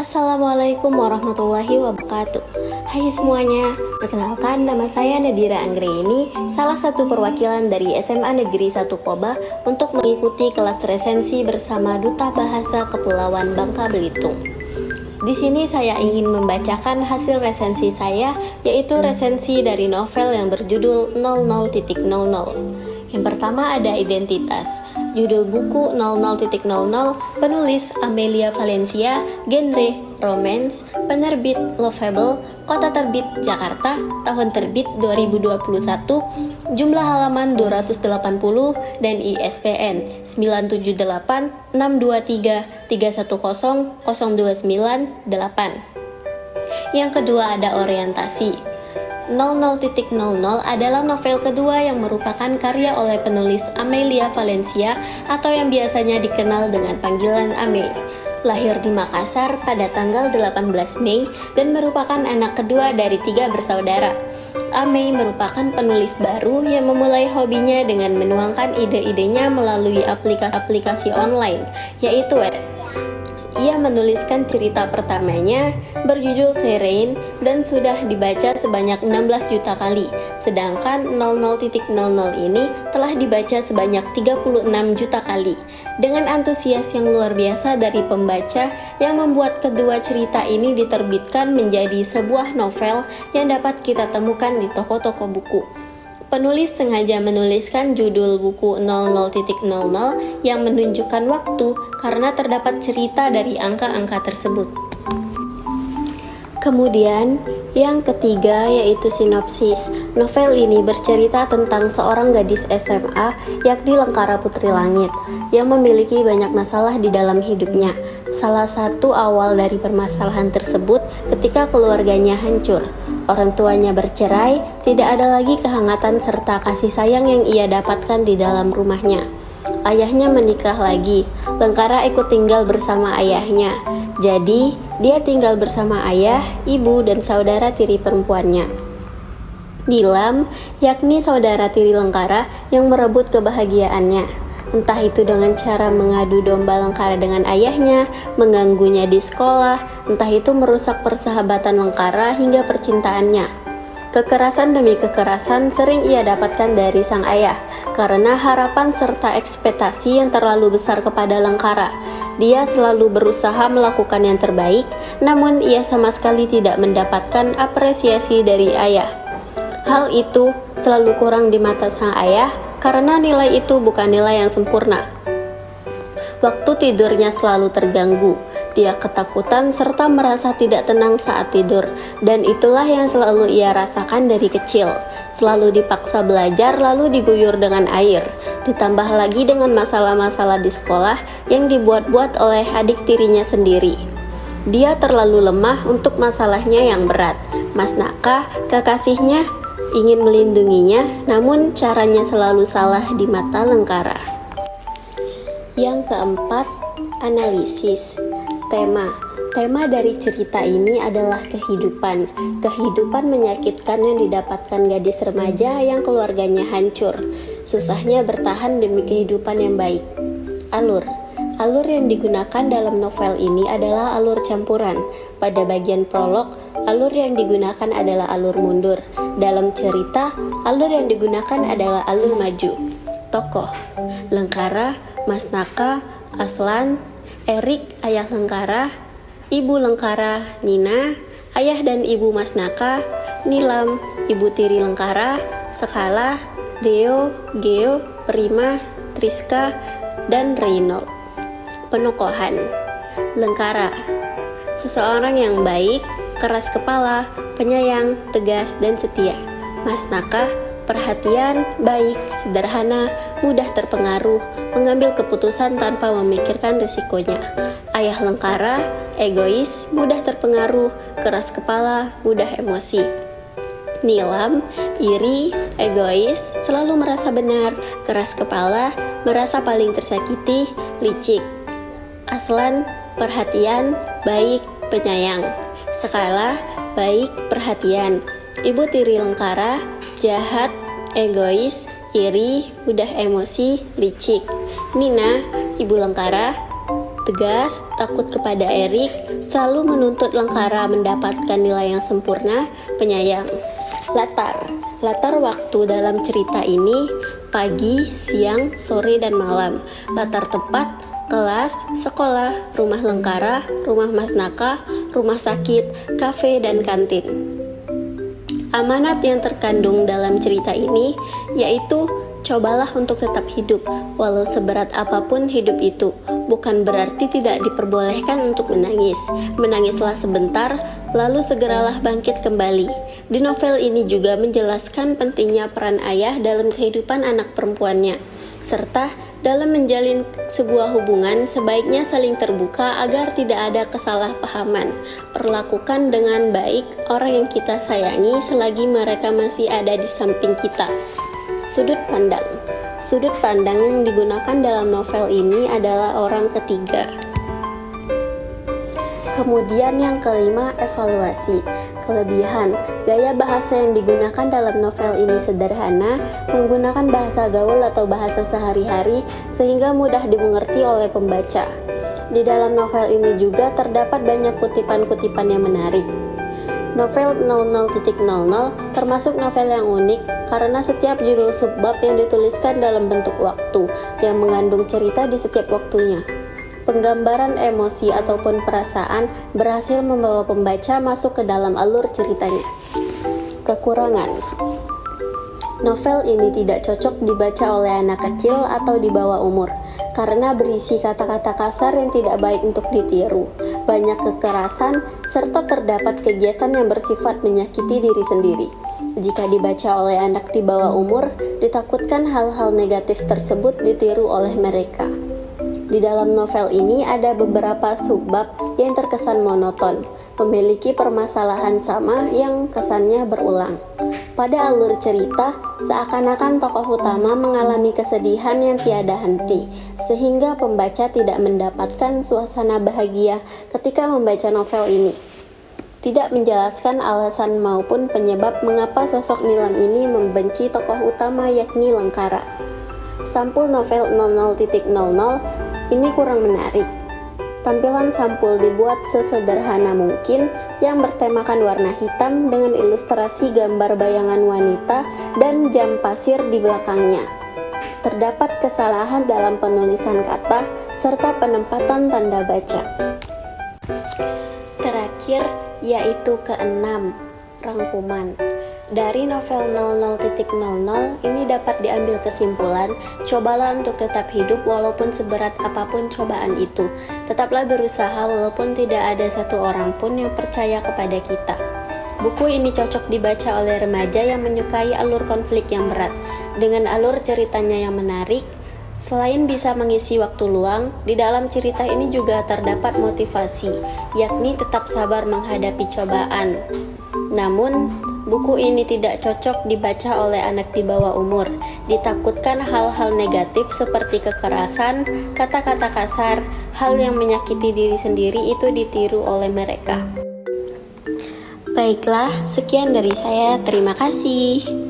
Assalamualaikum warahmatullahi wabarakatuh. Hai semuanya, perkenalkan nama saya Nadira Anggraini, salah satu perwakilan dari SMA Negeri 1 Koba untuk mengikuti kelas resensi bersama Duta Bahasa Kepulauan Bangka Belitung. Di sini saya ingin membacakan hasil resensi saya, yaitu resensi dari novel yang berjudul 00.00. Yang pertama ada identitas. Judul buku 00.00, penulis Amelia Valencia, genre romance, penerbit Lovable, kota terbit Jakarta, tahun terbit 2021, jumlah halaman 280 dan ISBN 9786231002998. Yang kedua ada orientasi. 00.00 adalah novel kedua yang merupakan karya oleh penulis Amelia Valencia atau yang biasanya dikenal dengan panggilan Ame. Lahir di Makassar pada tanggal 18 Mei dan merupakan anak kedua dari 3 bersaudara. Ame merupakan penulis baru yang memulai hobinya dengan menuangkan ide-idenya melalui aplikasi online, yaitu web. Ia menuliskan cerita pertamanya berjudul Serene dan sudah dibaca sebanyak 16 juta kali, sedangkan 00.00 ini telah dibaca sebanyak 36 juta kali. Dengan antusias yang luar biasa dari pembaca yang membuat kedua cerita ini diterbitkan menjadi sebuah novel yang dapat kita temukan di toko-toko buku. Penulis sengaja menuliskan judul buku 00.00 yang menunjukkan waktu karena terdapat cerita dari angka-angka tersebut. Kemudian, yang ketiga yaitu sinopsis. Novel ini bercerita tentang seorang gadis SMA, yakni Lengkara Putri Langit, yang memiliki banyak masalah di dalam hidupnya. Salah satu awal dari permasalahan tersebut ketika keluarganya hancur. Orang tuanya bercerai, tidak ada lagi kehangatan serta kasih sayang yang ia dapatkan di dalam rumahnya. Ayahnya menikah lagi. Lengkara ikut tinggal bersama ayahnya. Jadi, dia tinggal bersama ayah, ibu, dan saudara tiri perempuannya. Nilam, yakni saudara tiri Lengkara yang merebut kebahagiaannya. Entah itu dengan cara mengadu domba Lengkara dengan ayahnya, mengganggunya di sekolah, entah itu merusak persahabatan Lengkara hingga percintaannya. Kekerasan demi kekerasan sering ia dapatkan dari sang ayah, karena harapan serta ekspektasi yang terlalu besar kepada Lengkara. Dia selalu berusaha melakukan yang terbaik, namun ia sama sekali tidak mendapatkan apresiasi dari ayah. Hal itu selalu kurang di mata sang ayah, karena nilai itu bukan nilai yang sempurna. Waktu tidurnya selalu terganggu. Dia ketakutan serta merasa tidak tenang saat tidur, dan itulah yang selalu ia rasakan dari kecil. Selalu dipaksa belajar lalu diguyur dengan air, ditambah lagi dengan masalah-masalah di sekolah yang dibuat-buat oleh adik tirinya sendiri. Dia terlalu lemah untuk masalahnya yang berat. Mas Naka, kekasihnya, ingin melindunginya, namun caranya selalu salah di mata Lengkara. Yang keempat, analisis. Tema dari cerita ini adalah kehidupan. Kehidupan menyakitkan yang didapatkan gadis remaja yang keluarganya hancur. Susahnya bertahan demi kehidupan yang baik. Alur yang digunakan dalam novel ini adalah alur campuran. Pada bagian prolog, alur yang digunakan adalah alur mundur. Dalam cerita, alur yang digunakan adalah alur maju. Tokoh: Lengkara, Mas Naka, Aslan, Erik, ayah Lengkara, ibu Lengkara, Nina, ayah dan ibu Mas Naka, Nilam, ibu tiri Lengkara, Sekala, Deo, Geo, Prima, Triska, dan Reynold. Penokohan: Lengkara, seseorang yang baik, keras kepala, penyayang, tegas, dan setia. Mas Naka, perhatian, baik, sederhana, mudah terpengaruh, mengambil keputusan tanpa memikirkan risikonya. Ayah Lengkara, egois, mudah terpengaruh, keras kepala, mudah emosi. Nilam, iri, egois, selalu merasa benar, keras kepala, merasa paling tersakiti, licik. Aslan, perhatian, baik, penyayang. Sekala, baik, perhatian. Ibu tiri Lengkara, jahat, egois, iri, mudah emosi, licik. Nina, ibu Lengkara, tegas, takut kepada Erik, selalu menuntut Lengkara mendapatkan nilai yang sempurna, penyayang. Latar waktu dalam cerita ini pagi, siang, sore, dan malam. Latar tempat kelas, sekolah, rumah Lengkara, rumah Mas Naka, rumah sakit, kafe, dan kantin. Amanat yang terkandung dalam cerita ini yaitu cobalah untuk tetap hidup walau seberat apapun hidup itu. Bukan berarti tidak diperbolehkan untuk menangis. Menangislah sebentar, lalu segeralah bangkit kembali. Di novel ini juga menjelaskan pentingnya peran ayah dalam kehidupan anak perempuannya, serta dalam menjalin sebuah hubungan sebaiknya saling terbuka agar tidak ada kesalahpahaman. Perlakukan dengan baik orang yang kita sayangi selagi mereka masih ada di samping kita. Sudut pandang yang digunakan dalam novel ini adalah orang ketiga. Kemudian yang kelima, evaluasi. Kelebihan, gaya bahasa yang digunakan dalam novel ini sederhana, menggunakan bahasa gaul atau bahasa sehari-hari sehingga mudah dimengerti oleh pembaca. Di dalam novel ini juga terdapat banyak kutipan-kutipan yang menarik. Novel 00.00 termasuk novel yang unik karena setiap judul subbab yang dituliskan dalam bentuk waktu yang mengandung cerita di setiap waktunya. Penggambaran emosi ataupun perasaan berhasil membawa pembaca masuk ke dalam alur ceritanya. Kekurangan, novel ini tidak cocok dibaca oleh anak kecil atau di bawah umur karena berisi kata-kata kasar yang tidak baik untuk ditiru, banyak kekerasan, serta terdapat kegiatan yang bersifat menyakiti diri sendiri. Jika dibaca oleh anak di bawah umur, ditakutkan hal-hal negatif tersebut ditiru oleh mereka. Di dalam novel ini ada beberapa subbab yang terkesan monoton, memiliki permasalahan sama yang kesannya berulang. Pada alur cerita, seakan-akan tokoh utama mengalami kesedihan yang tiada henti, sehingga pembaca tidak mendapatkan suasana bahagia ketika membaca novel ini. Tidak menjelaskan alasan maupun penyebab mengapa sosok Nilam ini membenci tokoh utama yakni Lengkara. Sampul novel 00.00 ini kurang menarik. Tampilan sampul dibuat sesederhana mungkin yang bertemakan warna hitam dengan ilustrasi gambar bayangan wanita dan jam pasir di belakangnya. Terdapat kesalahan dalam penulisan kata serta penempatan tanda baca. Terakhir yaitu keenam, rangkuman. Dari novel 00.00 ini dapat diambil kesimpulan, cobalah untuk tetap hidup walaupun seberat apapun cobaan itu. Tetaplah berusaha walaupun tidak ada satu orang pun yang percaya kepada kita. Buku ini cocok dibaca oleh remaja yang menyukai alur konflik yang berat. Dengan alur ceritanya yang menarik, selain bisa mengisi waktu luang, di dalam cerita ini juga terdapat motivasi, yakni tetap sabar menghadapi cobaan. Namun, buku ini tidak cocok dibaca oleh anak di bawah umur. Ditakutkan hal-hal negatif seperti kekerasan, kata-kata kasar, hal yang menyakiti diri sendiri itu ditiru oleh mereka. Baiklah, sekian dari saya. Terima kasih.